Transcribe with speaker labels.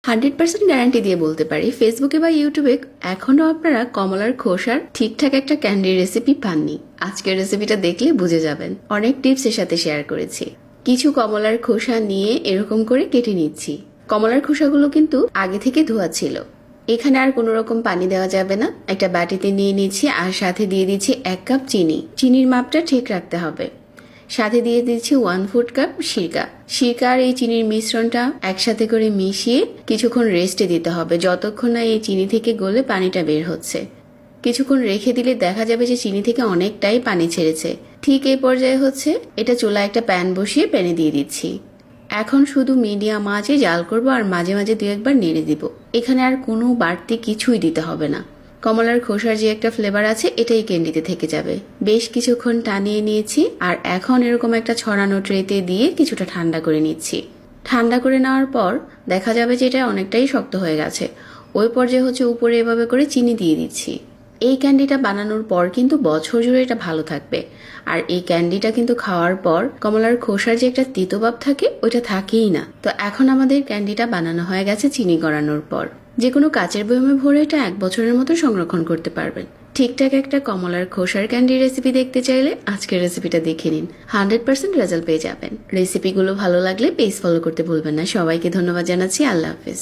Speaker 1: 100% guarantee দিয়ে বলতে পারি ফেসবুকে বা ইউটিউবে এখনো আপনারা কমলার খোসার ঠিকঠাক একটা ক্যান্ডি রেসিপি পাননি। আজকের রেসিপিটা দেখলে বুঝে যাবেন। অনেক টিপস এর সাথে শেয়ার করেছি। কিছু কমলার খোসা নিয়ে এরকম করে কেটে নিচ্ছি। কমলার খোসাগুলো কিন্তু আগে থেকে ধোয়া ছিল। এখানে আর কোনো রকম পানি দেওয়া যাবে না। একটা বাটিতে নিয়ে নিচ্ছি আর সাথে দিয়ে দিচ্ছি 1 কাপ চিনি। চিনির মাপটা ঠিক রাখতে হবে। সাথে দিয়ে দিচ্ছি 1/4 কাপ সিরকা। সিরকা আর এই চিনির মিশ্রণটা একসাথে করে মিশিয়ে কিছুক্ষণ রেস্টে দিতে হবে, যতক্ষণ না এই চিনি থেকে গলে পানিটা বের হচ্ছে। কিছুক্ষণ রেখে দিলে দেখা যাবে যে চিনি থেকে অনেকটাই পানি ছেড়েছে। ঠিক এই পর্যায়ে হচ্ছে এটা চুলায় একটা প্যান বসিয়ে প্যানে দিয়ে দিচ্ছি। এখন শুধু মিডিয়াম আঁচে জাল করব আর মাঝে মাঝে 2-1 বার নেড়ে দিব। এখানে আর কোনো বাড়তি কিছুই দিতে হবে না। কমলার খোসার যে একটা ফ্লেভার আছে এটাই ক্যান্ডিতে থেকে যাবে। বেশ কিছুক্ষণ টানিয়ে নিয়েছি আর এখন এরকম একটা ছড়ানো ট্রেতে দিয়ে কিছুটা ঠান্ডা করে নিচ্ছি। ঠান্ডা করে নেওয়ার পর দেখা যাবে যে এটা অনেকটাই শক্ত হয়ে গেছে। ওই পর্যায়ে হচ্ছে উপরে এভাবে করে চিনি দিয়ে দিচ্ছি। এই ক্যান্ডিটা বানানোর পর কিন্তু বছর জুড়ে এটা ভালো থাকবে। আর এই ক্যান্ডিটা কিন্তু খাওয়ার পর কমলার খোসার যে একটা তিতভাব থাকে ওইটা থাকেই না। তো এখন আমাদের ক্যান্ডিটা বানানো হয়ে গেছে চিনি গড়ানোর পর। যে কোনো কাচের বয়মে ভরে এটা 1 বছরের মতো সংরক্ষণ করতে পারবেন। ঠিকঠাক একটা কমলার খোসার ক্যান্ডি রেসিপি দেখতে চাইলে আজকের রেসিপিটা দেখে নিন। 100% রেজাল্ট পেয়ে যাবেন। রেসিপিগুলো ভালো লাগলে পেজ ফলো করতে ভুলবেন না। সবাইকে ধন্যবাদ জানাচ্ছি। আল্লাহ হাফেজ।